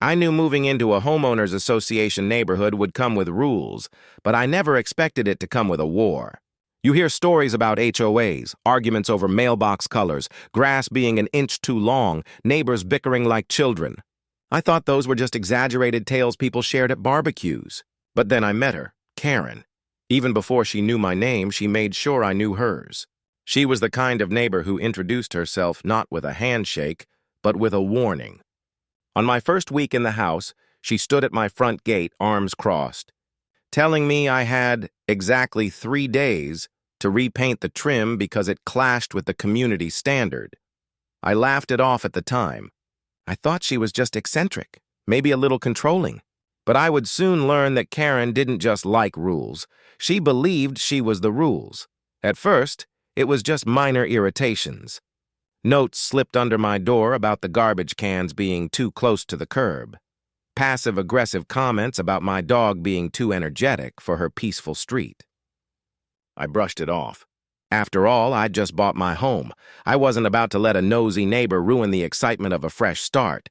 I knew moving into a homeowners association neighborhood would come with rules, but I never expected it to come with a war. You hear stories about HOAs, arguments over mailbox colors, grass being an inch too long, neighbors bickering like children. I thought those were just exaggerated tales people shared at barbecues. But then I met her, Karen. Even before she knew my name, she made sure I knew hers. She was the kind of neighbor who introduced herself not with a handshake, but with a warning. On my first week in the house, she stood at my front gate, arms crossed, telling me I had exactly 3 days to repaint the trim because it clashed with the community standard. I laughed it off at the time. I thought she was just eccentric, maybe a little controlling. But I would soon learn that Karen didn't just like rules. She believed she was the rules. At first, it was just minor irritations. Notes slipped under my door about the garbage cans being too close to the curb. Passive-aggressive comments about my dog being too energetic for her peaceful street. I brushed it off. After all, I'd just bought my home. I wasn't about to let a nosy neighbor ruin the excitement of a fresh start.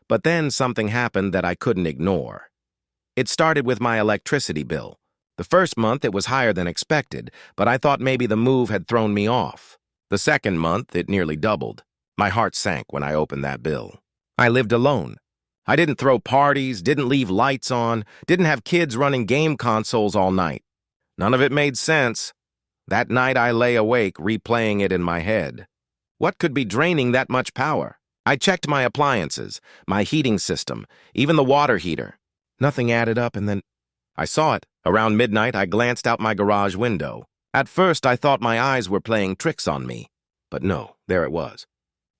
But then something happened that I couldn't ignore. It started with my electricity bill. The first month it was higher than expected, but I thought maybe the move had thrown me off. The second month it nearly doubled. My heart sank when I opened that bill. I lived alone. I didn't throw parties, didn't leave lights on, didn't have kids running game consoles all night. None of it made sense. That night I lay awake replaying it in my head. What could be draining that much power? I checked my appliances, my heating system, even the water heater. Nothing added up, and then I saw it. Around midnight, I glanced out my garage window. At first, I thought my eyes were playing tricks on me. But no, there it was.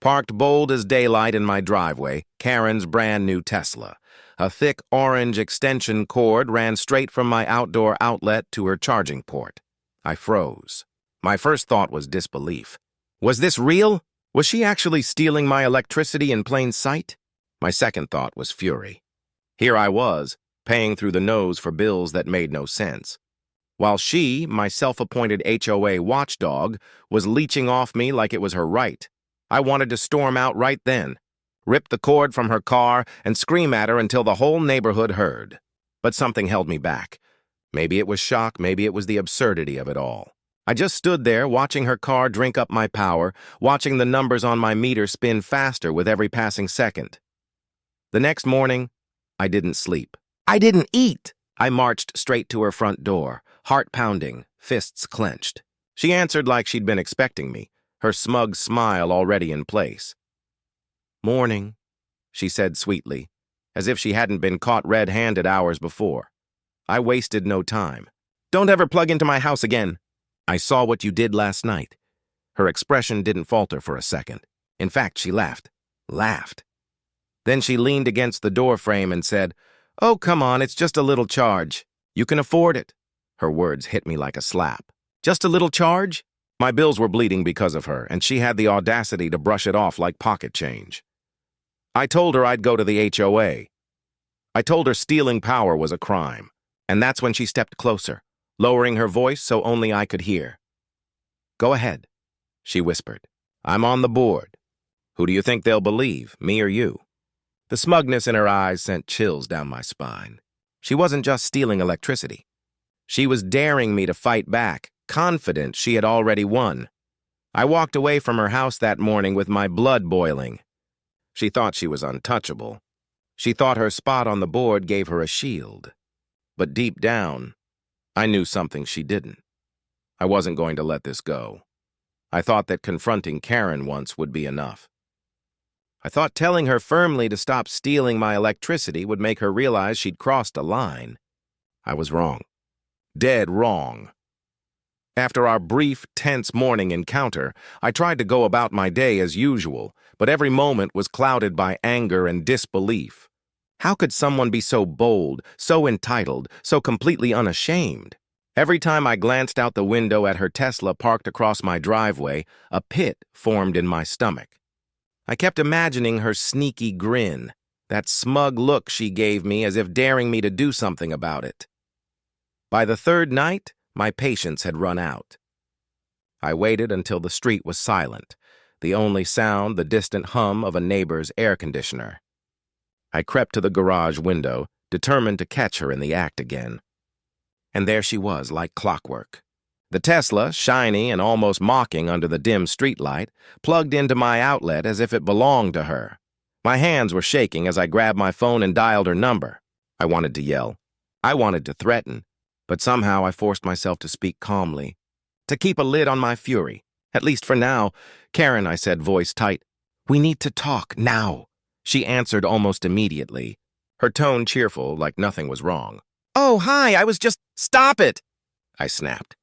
Parked bold as daylight in my driveway, Karen's brand new Tesla. A thick orange extension cord ran straight from my outdoor outlet to her charging port. I froze. My first thought was disbelief. Was this real? Was she actually stealing my electricity in plain sight? My second thought was fury. Here I was, paying through the nose for bills that made no sense, while she, my self-appointed HOA watchdog, was leeching off me like it was her right. I wanted to storm out right then, rip the cord from her car, and scream at her until the whole neighborhood heard. But something held me back. Maybe it was shock, maybe it was the absurdity of it all. I just stood there, watching her car drink up my power, watching the numbers on my meter spin faster with every passing second. The next morning, I didn't sleep. I didn't eat. I marched straight to her front door, heart pounding, fists clenched. She answered like she'd been expecting me, her smug smile already in place. "Morning," she said sweetly, as if she hadn't been caught red-handed hours before. I wasted no time. "Don't ever plug into my house again." "I saw what you did last night." Her expression didn't falter for a second. In fact, she laughed. Then she leaned against the doorframe and said, "Oh, come on, it's just a little charge. You can afford it." Her words hit me like a slap. Just a little charge? My bills were bleeding because of her, and she had the audacity to brush it off like pocket change. I told her I'd go to the HOA. I told her stealing power was a crime, and that's when she stepped closer, lowering her voice so only I could hear. "Go ahead," she whispered. "I'm on the board. Who do you think they'll believe, me or you?" The smugness in her eyes sent chills down my spine. She wasn't just stealing electricity. She was daring me to fight back, confident she had already won. I walked away from her house that morning with my blood boiling. She thought she was untouchable. She thought her spot on the board gave her a shield. But deep down, I knew something she didn't. I wasn't going to let this go. I thought that confronting Karen once would be enough. I thought telling her firmly to stop stealing my electricity would make her realize she'd crossed a line. I was wrong. Dead wrong. After our brief, tense morning encounter, I tried to go about my day as usual, but every moment was clouded by anger and disbelief. How could someone be so bold, so entitled, so completely unashamed? Every time I glanced out the window at her Tesla parked across my driveway, a pit formed in my stomach. I kept imagining her sneaky grin, that smug look she gave me as if daring me to do something about it. By the third night, my patience had run out. I waited until the street was silent, the only sound the distant hum of a neighbor's air conditioner. I crept to the garage window, determined to catch her in the act again. And there she was, like clockwork. The Tesla, shiny and almost mocking under the dim streetlight, plugged into my outlet as if it belonged to her. My hands were shaking as I grabbed my phone and dialed her number. I wanted to yell. I wanted to threaten. But somehow I forced myself to speak calmly, to keep a lid on my fury. At least for now. "Karen," I said, voice tight. "We need to talk, now." She answered almost immediately, her tone cheerful, like nothing was wrong. "Oh, hi, I was just—" "Stop it!" I snapped.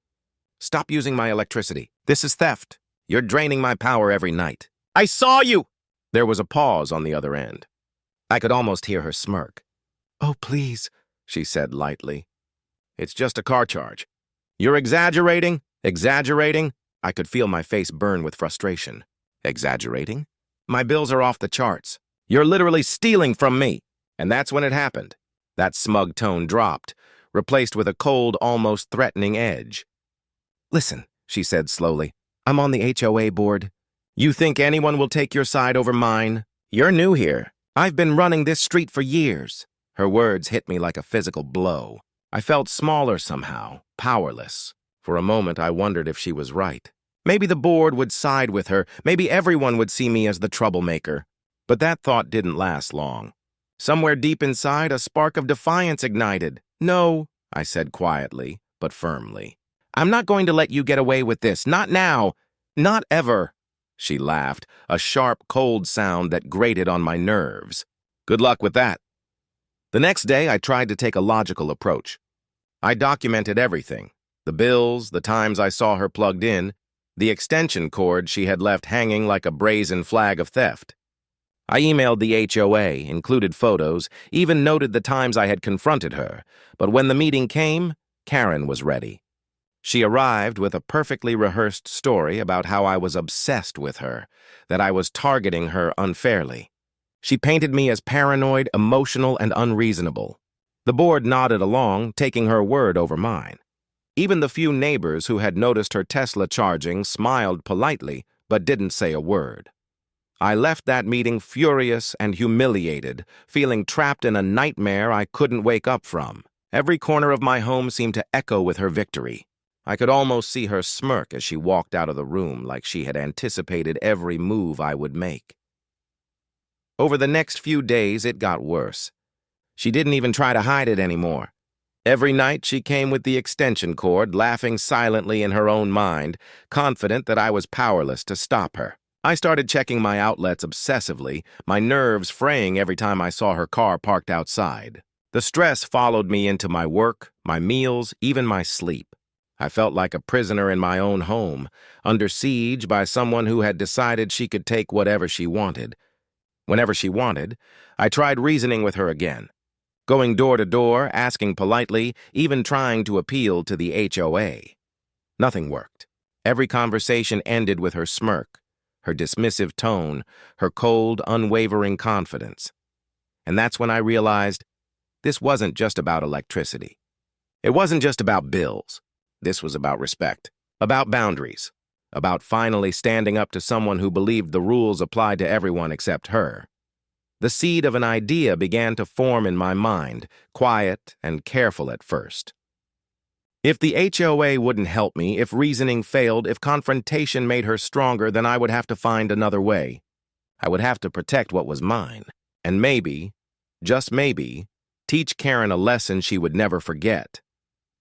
"Stop using my electricity. This is theft. You're draining my power every night." "I saw you!" There was a pause on the other end. I could almost hear her smirk. "Oh, please," she said lightly. "It's just a car charge." "You're exaggerating? Exaggerating?" I could feel my face burn with frustration. "Exaggerating? My bills are off the charts. You're literally stealing from me." And that's when it happened. That smug tone dropped, replaced with a cold, almost threatening edge. "Listen," she said slowly, "I'm on the HOA board. You think anyone will take your side over mine? You're new here. I've been running this street for years." Her words hit me like a physical blow. I felt smaller somehow, powerless. For a moment, I wondered if she was right. Maybe the board would side with her. Maybe everyone would see me as the troublemaker. But that thought didn't last long. Somewhere deep inside, a spark of defiance ignited. "No," I said quietly, but firmly. "I'm not going to let you get away with this. Not now. Not ever." She laughed, a sharp, cold sound that grated on my nerves. "Good luck with that." The next day, I tried to take a logical approach. I documented everything. The bills, the times I saw her plugged in, the extension cord she had left hanging like a brazen flag of theft. I emailed the HOA, included photos, even noted the times I had confronted her, but when the meeting came, Karen was ready. She arrived with a perfectly rehearsed story about how I was obsessed with her, that I was targeting her unfairly. She painted me as paranoid, emotional, and unreasonable. The board nodded along, taking her word over mine. Even the few neighbors who had noticed her Tesla charging smiled politely, but didn't say a word. I left that meeting furious and humiliated, feeling trapped in a nightmare I couldn't wake up from. Every corner of my home seemed to echo with her victory. I could almost see her smirk as she walked out of the room, like she had anticipated every move I would make. Over the next few days, it got worse. She didn't even try to hide it anymore. Every night she came with the extension cord, laughing silently in her own mind, confident that I was powerless to stop her. I started checking my outlets obsessively, my nerves fraying every time I saw her car parked outside. The stress followed me into my work, my meals, even my sleep. I felt like a prisoner in my own home, under siege by someone who had decided she could take whatever she wanted. Whenever she wanted, I tried reasoning with her again. Going door to door, asking politely, even trying to appeal to the HOA. Nothing worked. Every conversation ended with her smirk, her dismissive tone, her cold, unwavering confidence. And that's when I realized this wasn't just about electricity. It wasn't just about bills. This was about respect, about boundaries, about finally standing up to someone who believed the rules applied to everyone except her. The seed of an idea began to form in my mind, quiet and careful at first. If the HOA wouldn't help me, if reasoning failed, if confrontation made her stronger, then I would have to find another way. I would have to protect what was mine. And maybe, just maybe, teach Karen a lesson she would never forget.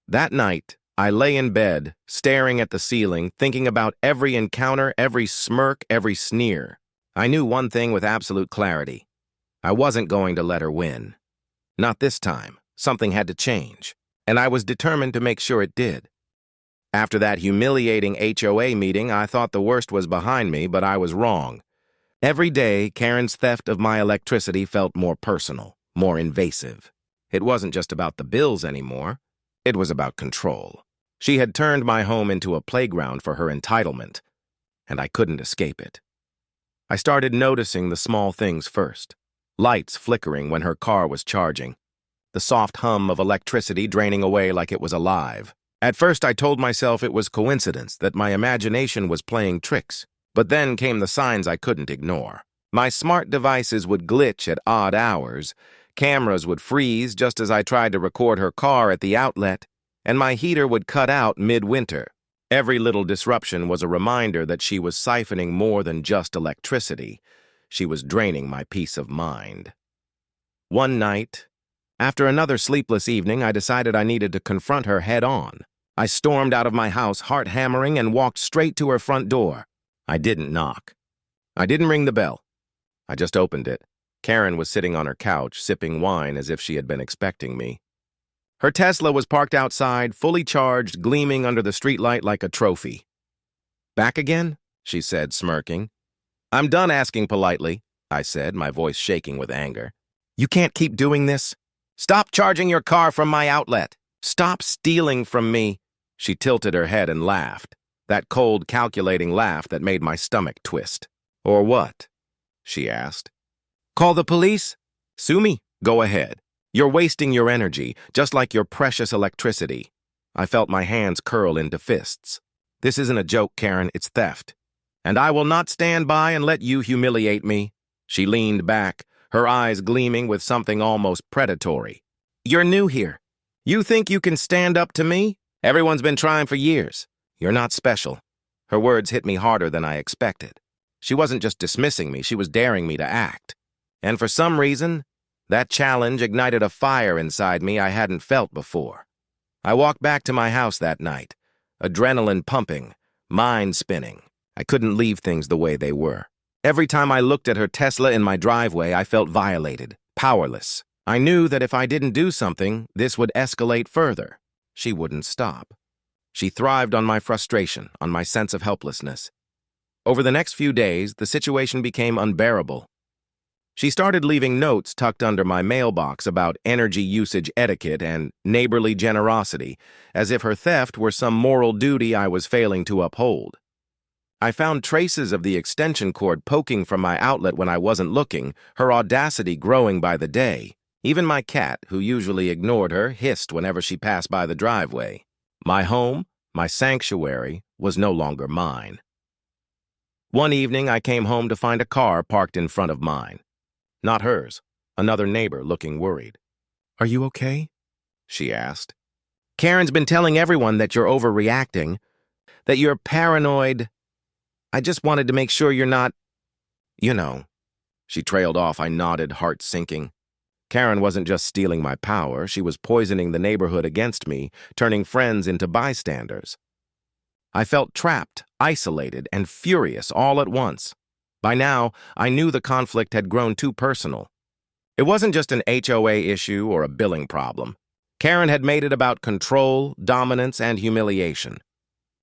That night, I lay in bed, staring at the ceiling, thinking about every encounter, every smirk, every sneer. I knew one thing with absolute clarity. I wasn't going to let her win. Not this time. Something had to change, and I was determined to make sure it did. After that humiliating HOA meeting, I thought the worst was behind me, but I was wrong. Every day, Karen's theft of my electricity felt more personal, more invasive. It wasn't just about the bills anymore. It was about control. She had turned my home into a playground for her entitlement, and I couldn't escape it. I started noticing the small things first. Lights flickering when her car was charging. The soft hum of electricity draining away like it was alive. At first I told myself it was coincidence, that my imagination was playing tricks. But then came the signs I couldn't ignore. My smart devices would glitch at odd hours, cameras would freeze just as I tried to record her car at the outlet, and my heater would cut out mid-winter. Every little disruption was a reminder that she was siphoning more than just electricity. She was draining my peace of mind. One night, after another sleepless evening, I decided I needed to confront her head-on. I stormed out of my house, heart hammering, and walked straight to her front door. I didn't knock. I didn't ring the bell. I just opened it. Karen was sitting on her couch, sipping wine as if she had been expecting me. Her Tesla was parked outside, fully charged, gleaming under the streetlight like a trophy. "Back again?" she said, smirking. "I'm done asking politely," I said, my voice shaking with anger. "You can't keep doing this. Stop charging your car from my outlet. Stop stealing from me." She tilted her head and laughed, that cold, calculating laugh that made my stomach twist. "Or what?" she asked. "Call the police? Sue me? Go ahead. You're wasting your energy, just like your precious electricity." I felt my hands curl into fists. "This isn't a joke, Karen, it's theft. And I will not stand by and let you humiliate me." She leaned back, her eyes gleaming with something almost predatory. "You're new here. You think you can stand up to me? Everyone's been trying for years. You're not special." Her words hit me harder than I expected. She wasn't just dismissing me, she was daring me to act. And for some reason, that challenge ignited a fire inside me I hadn't felt before. I walked back to my house that night, adrenaline pumping, mind spinning. I couldn't leave things the way they were. Every time I looked at her Tesla in my driveway, I felt violated, powerless. I knew that if I didn't do something, this would escalate further. She wouldn't stop. She thrived on my frustration, on my sense of helplessness. Over the next few days, the situation became unbearable. She started leaving notes tucked under my mailbox about energy usage etiquette and neighborly generosity, as if her theft were some moral duty I was failing to uphold. I found traces of the extension cord poking from my outlet when I wasn't looking, her audacity growing by the day. Even my cat, who usually ignored her, hissed whenever she passed by the driveway. My home, my sanctuary, was no longer mine. One evening, I came home to find a car parked in front of mine. Not hers, another neighbor looking worried. "Are you okay?" she asked. "Karen's been telling everyone that you're overreacting, that you're paranoid. I just wanted to make sure you're not, you know." She trailed off. I nodded, heart sinking. Karen wasn't just stealing my power, she was poisoning the neighborhood against me, turning friends into bystanders. I felt trapped, isolated, and furious all at once. By now, I knew the conflict had grown too personal. It wasn't just an HOA issue or a billing problem. Karen had made it about control, dominance, and humiliation.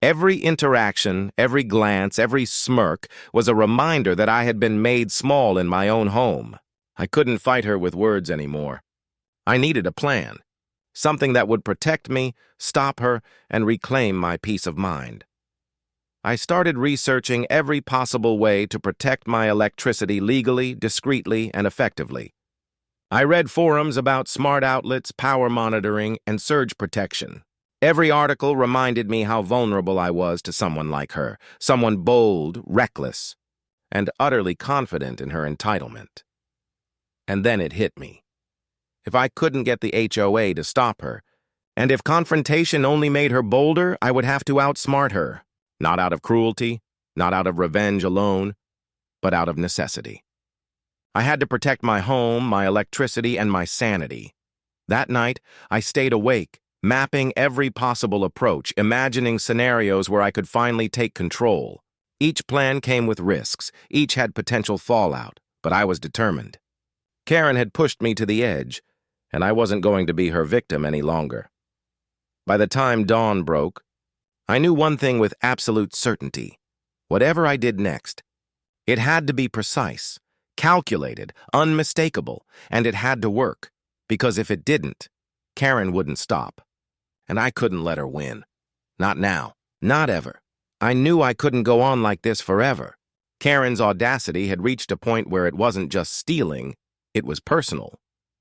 Every interaction, every glance, every smirk was a reminder that I had been made small in my own home. I couldn't fight her with words anymore. I needed a plan, something that would protect me, stop her, and reclaim my peace of mind. I started researching every possible way to protect my electricity legally, discreetly, and effectively. I read forums about smart outlets, power monitoring, and surge protection. Every article reminded me how vulnerable I was to someone like her, someone bold, reckless, and utterly confident in her entitlement. And then it hit me. If I couldn't get the HOA to stop her, and if confrontation only made her bolder, I would have to outsmart her. Not out of cruelty, not out of revenge alone, but out of necessity. I had to protect my home, my electricity, and my sanity. That night, I stayed awake, mapping every possible approach, imagining scenarios where I could finally take control. Each plan came with risks, each had potential fallout, but I was determined. Karen had pushed me to the edge, and I wasn't going to be her victim any longer. By the time dawn broke, I knew one thing with absolute certainty. Whatever I did next, it had to be precise, calculated, unmistakable, and it had to work, because if it didn't, Karen wouldn't stop. And I couldn't let her win. Not now, not ever. I knew I couldn't go on like this forever. Karen's audacity had reached a point where it wasn't just stealing, it was personal.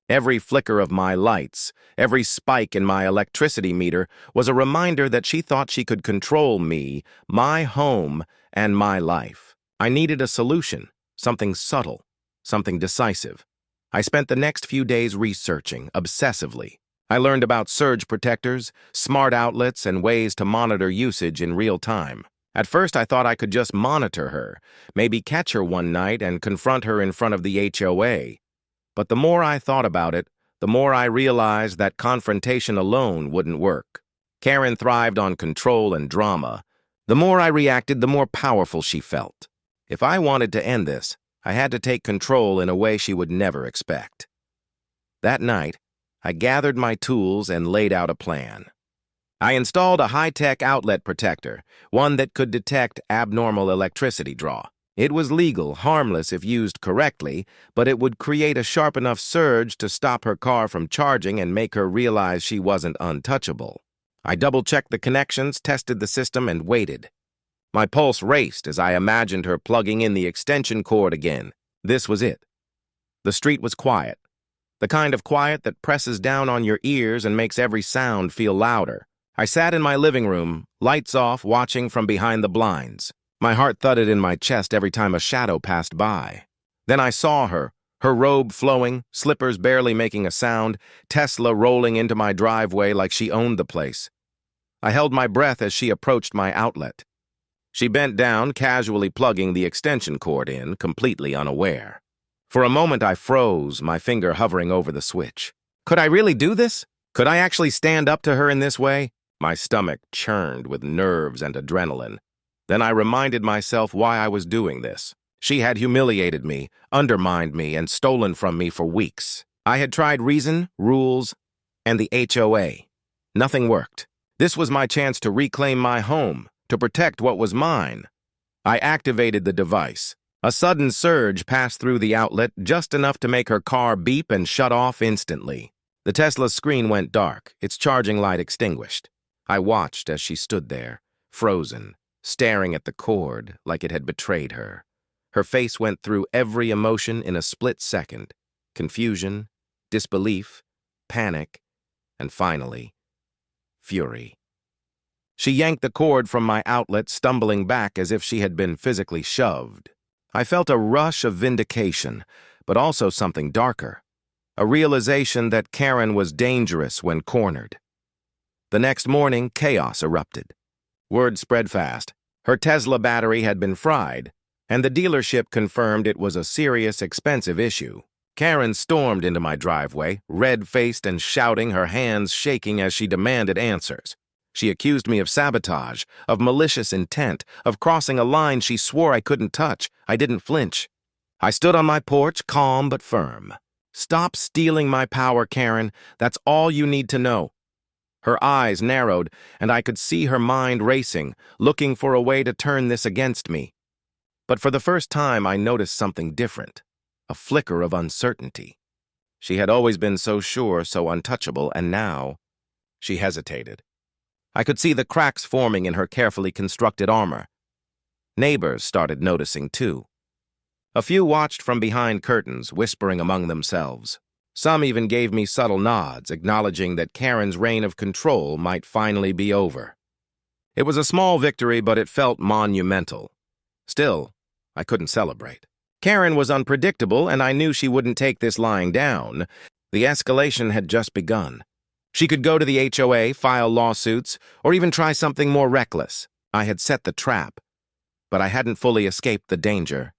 Every flicker of my lights, every spike in my electricity meter was a reminder that she thought she could control me, my home, and my life. I needed a solution, something subtle, something decisive. I spent the next few days researching, obsessively. I learned about surge protectors, smart outlets, and ways to monitor usage in real time. At first, I thought I could just monitor her, maybe catch her one night and confront her in front of the HOA. But the more I thought about it, the more I realized that confrontation alone wouldn't work. Karen thrived on control and drama. The more I reacted, the more powerful she felt. If I wanted to end this, I had to take control in a way she would never expect. That night, I gathered my tools and laid out a plan. I installed a high-tech outlet protector, one that could detect abnormal electricity draw. It was legal, harmless if used correctly, but it would create a sharp enough surge to stop her car from charging and make her realize she wasn't untouchable. I double-checked the connections, tested the system, and waited. My pulse raced as I imagined her plugging in the extension cord again. This was it. The street was quiet. The kind of quiet that presses down on your ears and makes every sound feel louder. I sat in my living room, lights off, watching from behind the blinds. My heart thudded in my chest every time a shadow passed by. Then I saw her, her robe flowing, slippers barely making a sound, Tesla rolling into my driveway like she owned the place. I held my breath as she approached my outlet. She bent down, casually plugging the extension cord in, completely unaware. For a moment I froze, my finger hovering over the switch. Could I really do this? Could I actually stand up to her in this way? My stomach churned with nerves and adrenaline. Then I reminded myself why I was doing this. She had humiliated me, undermined me, and stolen from me for weeks. I had tried reason, rules, and the HOA. Nothing worked. This was my chance to reclaim my home, to protect what was mine. I activated the device. A sudden surge passed through the outlet, just enough to make her car beep and shut off instantly. The Tesla's screen went dark, its charging light extinguished. I watched as she stood there, frozen, staring at the cord like it had betrayed her. Her face went through every emotion in a split second: confusion, disbelief, panic, and finally, fury. She yanked the cord from my outlet, stumbling back as if she had been physically shoved. I felt a rush of vindication, but also something darker. A realization that Karen was dangerous when cornered. The next morning, chaos erupted. Word spread fast. Her Tesla battery had been fried, and the dealership confirmed it was a serious, expensive issue. Karen stormed into my driveway, red-faced and shouting, her hands shaking as she demanded answers. She accused me of sabotage, of malicious intent, of crossing a line she swore I couldn't touch. I didn't flinch. I stood on my porch, calm but firm. "Stop stealing my power, Karen. That's all you need to know." Her eyes narrowed, and I could see her mind racing, looking for a way to turn this against me. But for the first time, I noticed something different, a flicker of uncertainty. She had always been so sure, so untouchable, and now she hesitated. I could see the cracks forming in her carefully constructed armor. Neighbors started noticing, too. A few watched from behind curtains, whispering among themselves. Some even gave me subtle nods, acknowledging that Karen's reign of control might finally be over. It was a small victory, but it felt monumental. Still, I couldn't celebrate. Karen was unpredictable, and I knew she wouldn't take this lying down. The escalation had just begun. She could go to the HOA, file lawsuits, or even try something more reckless. I had set the trap, but I hadn't fully escaped the danger.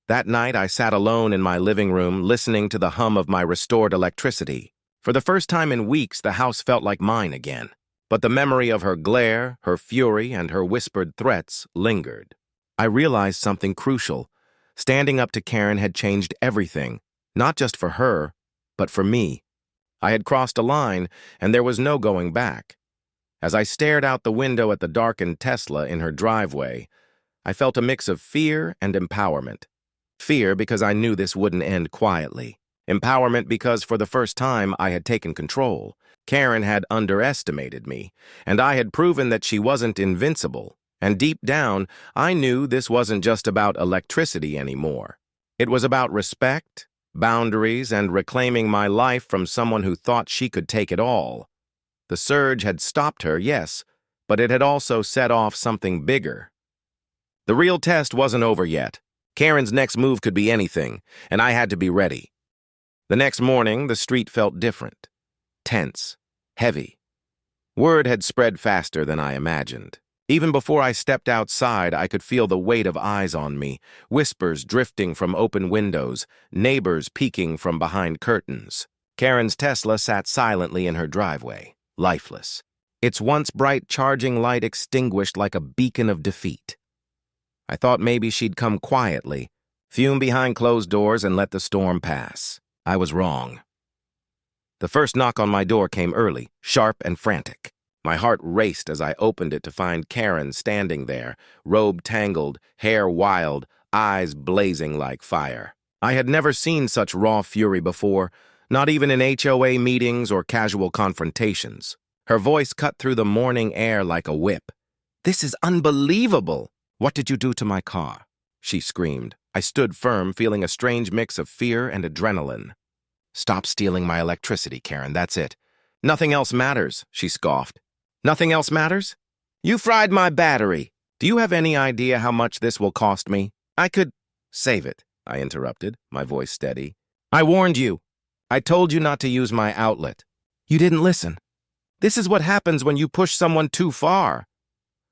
That night, I sat alone in my living room, listening to the hum of my restored electricity. For the first time in weeks, the house felt like mine again. But the memory of her glare, her fury, and her whispered threats lingered. I realized something crucial. Standing up to Karen had changed everything, not just for her, but for me. I had crossed a line, and there was no going back. As I stared out the window at the darkened Tesla in her driveway, I felt a mix of fear and empowerment. Fear because I knew this wouldn't end quietly. Empowerment because for the first time I had taken control. Karen had underestimated me, and I had proven that she wasn't invincible. And deep down, I knew this wasn't just about electricity anymore. It was about respect, boundaries, and reclaiming my life from someone who thought she could take it all. The surge had stopped her, yes, but it had also set off something bigger. The real test wasn't over yet. Karen's next move could be anything, and I had to be ready. The next morning, the street felt different. Tense. Heavy. Word had spread faster than I imagined. Even before I stepped outside, I could feel the weight of eyes on me, whispers drifting from open windows, neighbors peeking from behind curtains. Karen's Tesla sat silently in her driveway, lifeless. Its once bright charging light extinguished like a beacon of defeat. I thought maybe she'd come quietly, fume behind closed doors and let the storm pass. I was wrong. The first knock on my door came early, sharp and frantic. My heart raced as I opened it to find Karen standing there, robe tangled, hair wild, eyes blazing like fire. I had never seen such raw fury before, not even in HOA meetings or casual confrontations. Her voice cut through the morning air like a whip. "This is unbelievable! What did you do to my car?" she screamed. I stood firm, feeling a strange mix of fear and adrenaline. "Stop stealing my electricity, Karen, that's it." "Nothing else matters," she scoffed. "Nothing else matters? You fried my battery. Do you have any idea how much this will cost me? I could—" "Save it," I interrupted, my voice steady. "I warned you. I told you not to use my outlet. You didn't listen. This is what happens when you push someone too far."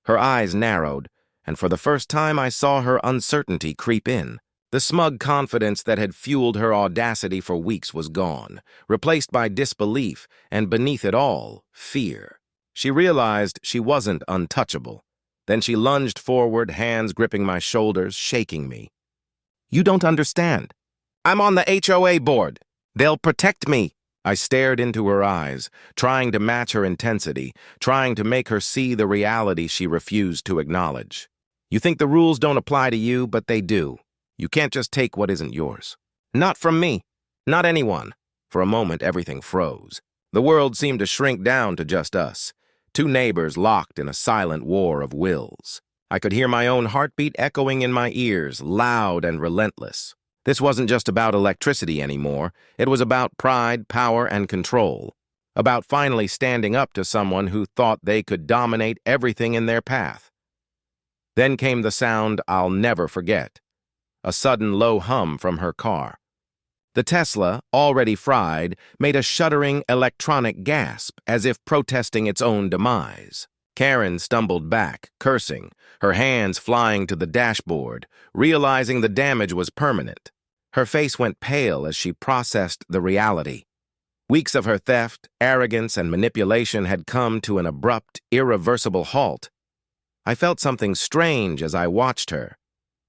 Her eyes narrowed, and for the first time I saw her uncertainty creep in. The smug confidence that had fueled her audacity for weeks was gone, replaced by disbelief, and beneath it all, fear. She realized she wasn't untouchable. Then she lunged forward, hands gripping my shoulders, shaking me. "You don't understand. I'm on the HOA board. They'll protect me." I stared into her eyes, trying to match her intensity, trying to make her see the reality she refused to acknowledge. "You think the rules don't apply to you, but they do. You can't just take what isn't yours. Not from me. Not anyone." For a moment, everything froze. The world seemed to shrink down to just us. Two neighbors locked in a silent war of wills. I could hear my own heartbeat echoing in my ears, loud and relentless. This wasn't just about electricity anymore. It was about pride, power, and control. About finally standing up to someone who thought they could dominate everything in their path. Then came the sound I'll never forget. A sudden low hum from her car. The Tesla, already fried, made a shuddering electronic gasp as if protesting its own demise. Karen stumbled back, cursing, her hands flying to the dashboard, realizing the damage was permanent. Her face went pale as she processed the reality. Weeks of her theft, arrogance, and manipulation had come to an abrupt, irreversible halt. I felt something strange as I watched her.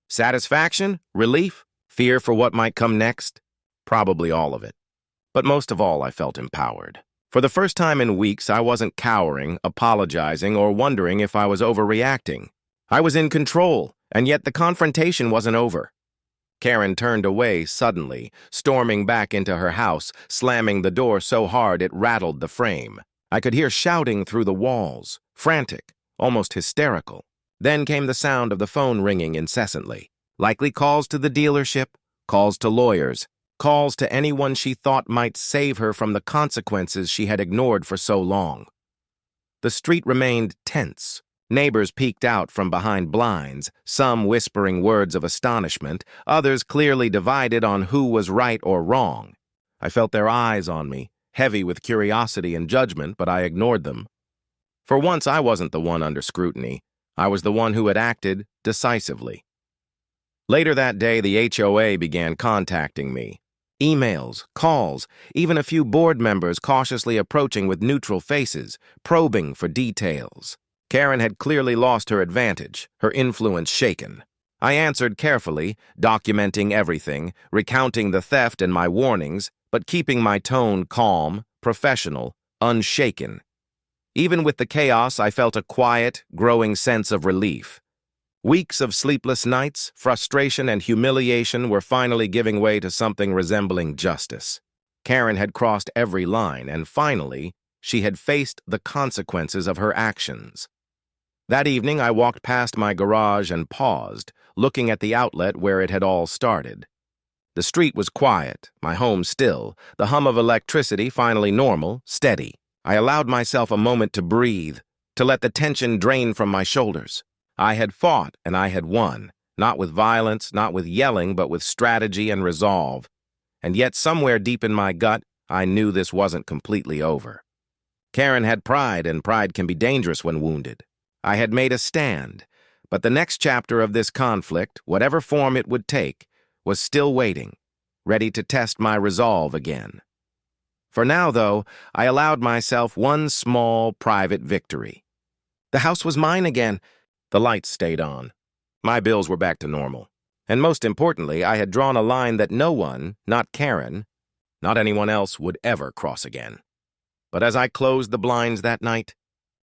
Satisfaction? Relief? Fear for what might come next? Probably all of it. But most of all, I felt empowered. For the first time in weeks, I wasn't cowering, apologizing, or wondering if I was overreacting. I was in control, and yet the confrontation wasn't over. Karen turned away suddenly, storming back into her house, slamming the door so hard it rattled the frame. I could hear shouting through the walls, frantic, almost hysterical. Then came the sound of the phone ringing incessantly. Likely calls to the dealership, calls to lawyers, calls to anyone she thought might save her from the consequences she had ignored for so long. The street remained tense. Neighbors peeked out from behind blinds, some whispering words of astonishment, others clearly divided on who was right or wrong. I felt their eyes on me, heavy with curiosity and judgment, but I ignored them. For once, I wasn't the one under scrutiny. I was the one who had acted decisively. Later that day, the HOA began contacting me. Emails, calls, even a few board members cautiously approaching with neutral faces, probing for details. Karen had clearly lost her advantage, her influence shaken. I answered carefully, documenting everything, recounting the theft and my warnings, but keeping my tone calm, professional, unshaken. Even with the chaos, I felt a quiet, growing sense of relief. Weeks of sleepless nights, frustration, and humiliation were finally giving way to something resembling justice. Karen had crossed every line, and finally, she had faced the consequences of her actions. That evening, I walked past my garage and paused, looking at the outlet where it had all started. The street was quiet, my home still, the hum of electricity finally normal, steady. I allowed myself a moment to breathe, to let the tension drain from my shoulders. I had fought and I had won. Not with violence, not with yelling, but with strategy and resolve. And yet somewhere deep in my gut, I knew this wasn't completely over. Karen had pride, and pride can be dangerous when wounded. I had made a stand, but the next chapter of this conflict, whatever form it would take, was still waiting, ready to test my resolve again. For now, though, I allowed myself one small, private victory. The house was mine again. The lights stayed on. My bills were back to normal. And most importantly, I had drawn a line that no one, not Karen, not anyone else, would ever cross again. But as I closed the blinds that night,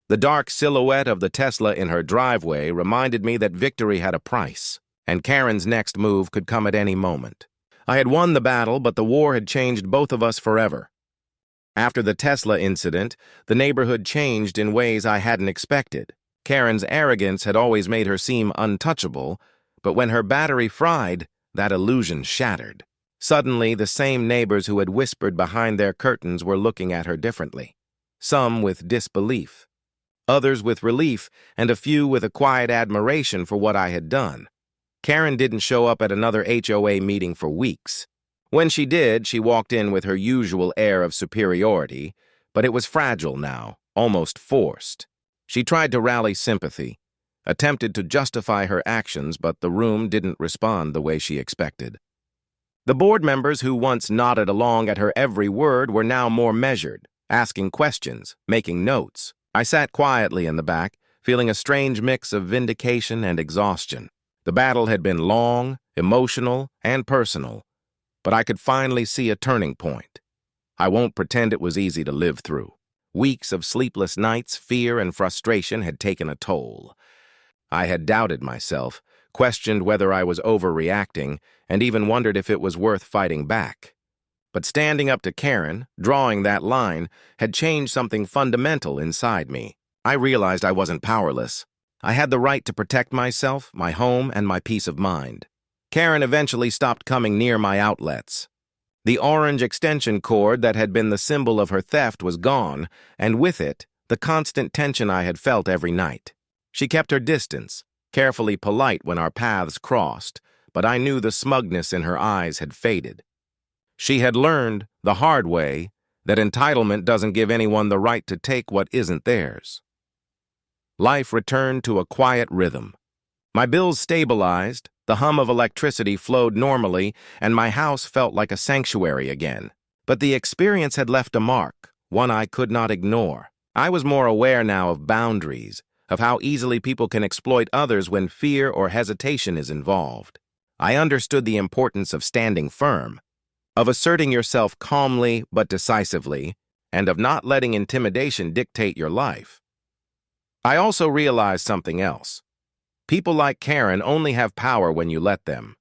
the dark silhouette of the Tesla in her driveway reminded me that victory had a price, and Karen's next move could come at any moment. I had won the battle, but the war had changed both of us forever. After the Tesla incident, the neighborhood changed in ways I hadn't expected. Karen's arrogance had always made her seem untouchable, but when her battery fried, that illusion shattered. Suddenly, the same neighbors who had whispered behind their curtains were looking at her differently. Some with disbelief, others with relief, and a few with a quiet admiration for what I had done. Karen didn't show up at another HOA meeting for weeks. When she did, she walked in with her usual air of superiority, but it was fragile now, almost forced. She tried to rally sympathy, attempted to justify her actions, but the room didn't respond the way she expected. The board members who once nodded along at her every word were now more measured, asking questions, making notes. I sat quietly in the back, feeling a strange mix of vindication and exhaustion. The battle had been long, emotional, and personal, but I could finally see a turning point. I won't pretend it was easy to live through. Weeks of sleepless nights, fear, and frustration had taken a toll. I had doubted myself, questioned whether I was overreacting, and even wondered if it was worth fighting back. But standing up to Karen, drawing that line, had changed something fundamental inside me. I realized I wasn't powerless. I had the right to protect myself, my home, and my peace of mind. Karen eventually stopped coming near my outlets. The orange extension cord that had been the symbol of her theft was gone, and with it, the constant tension I had felt every night. She kept her distance, carefully polite when our paths crossed, but I knew the smugness in her eyes had faded. She had learned, the hard way, that entitlement doesn't give anyone the right to take what isn't theirs. Life returned to a quiet rhythm. My bills stabilized, the hum of electricity flowed normally, and my house felt like a sanctuary again. But the experience had left a mark, one I could not ignore. I was more aware now of boundaries, of how easily people can exploit others when fear or hesitation is involved. I understood the importance of standing firm, of asserting yourself calmly but decisively, and of not letting intimidation dictate your life. I also realized something else. People like Karen only have power when you let them.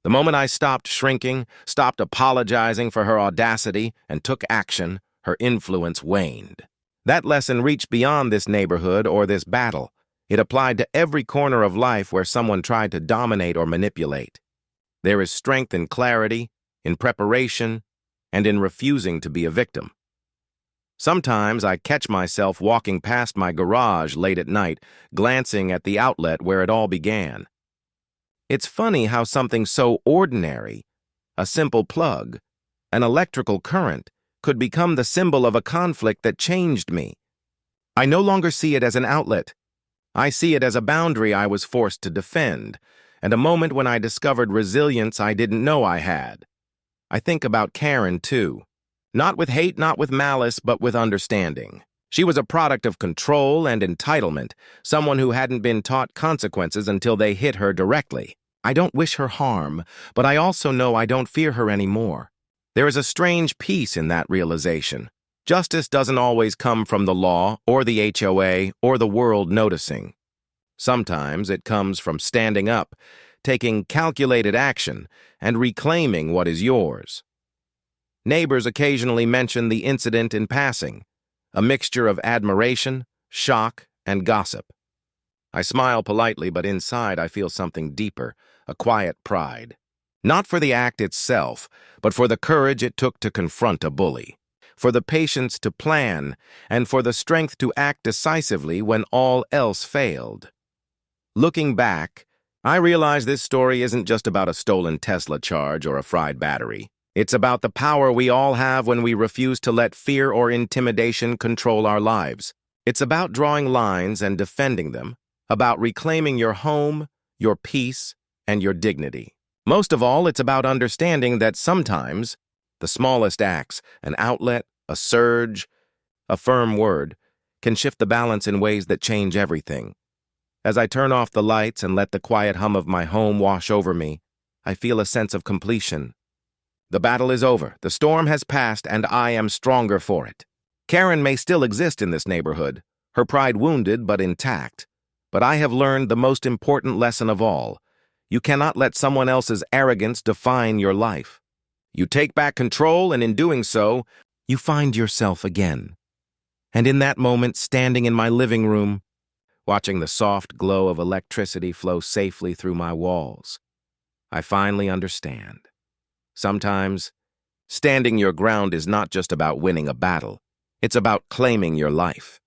The moment I stopped shrinking, stopped apologizing for her audacity, and took action, her influence waned. That lesson reached beyond this neighborhood or this battle. It applied to every corner of life where someone tried to dominate or manipulate. There is strength in clarity, in preparation, and in refusing to be a victim. Sometimes I catch myself walking past my garage late at night, glancing at the outlet where it all began. It's funny how something so ordinary, a simple plug, an electrical current, could become the symbol of a conflict that changed me. I no longer see it as an outlet. I see it as a boundary I was forced to defend, and a moment when I discovered resilience I didn't know I had. I think about Karen, too. Not with hate, not with malice, but with understanding. She was a product of control and entitlement, someone who hadn't been taught consequences until they hit her directly. I don't wish her harm, but I also know I don't fear her anymore. There is a strange peace in that realization. Justice doesn't always come from the law, or the HOA, or the world noticing. Sometimes it comes from standing up, taking calculated action, and reclaiming what is yours. Neighbors occasionally mention the incident in passing, a mixture of admiration, shock, and gossip. I smile politely, but inside I feel something deeper, a quiet pride. Not for the act itself, but for the courage it took to confront a bully, for the patience to plan, and for the strength to act decisively when all else failed. Looking back, I realize this story isn't just about a stolen Tesla charge or a fried battery. It's about the power we all have when we refuse to let fear or intimidation control our lives. It's about drawing lines and defending them, about reclaiming your home, your peace, and your dignity. Most of all, it's about understanding that sometimes the smallest acts, an outlet, a surge, a firm word, can shift the balance in ways that change everything. As I turn off the lights and let the quiet hum of my home wash over me, I feel a sense of completion. The battle is over, the storm has passed, and I am stronger for it. Karen may still exist in this neighborhood, her pride wounded but intact. But I have learned the most important lesson of all. You cannot let someone else's arrogance define your life. You take back control, and in doing so, you find yourself again. And in that moment, standing in my living room, watching the soft glow of electricity flow safely through my walls, I finally understand. Sometimes, standing your ground is not just about winning a battle. It's about claiming your life.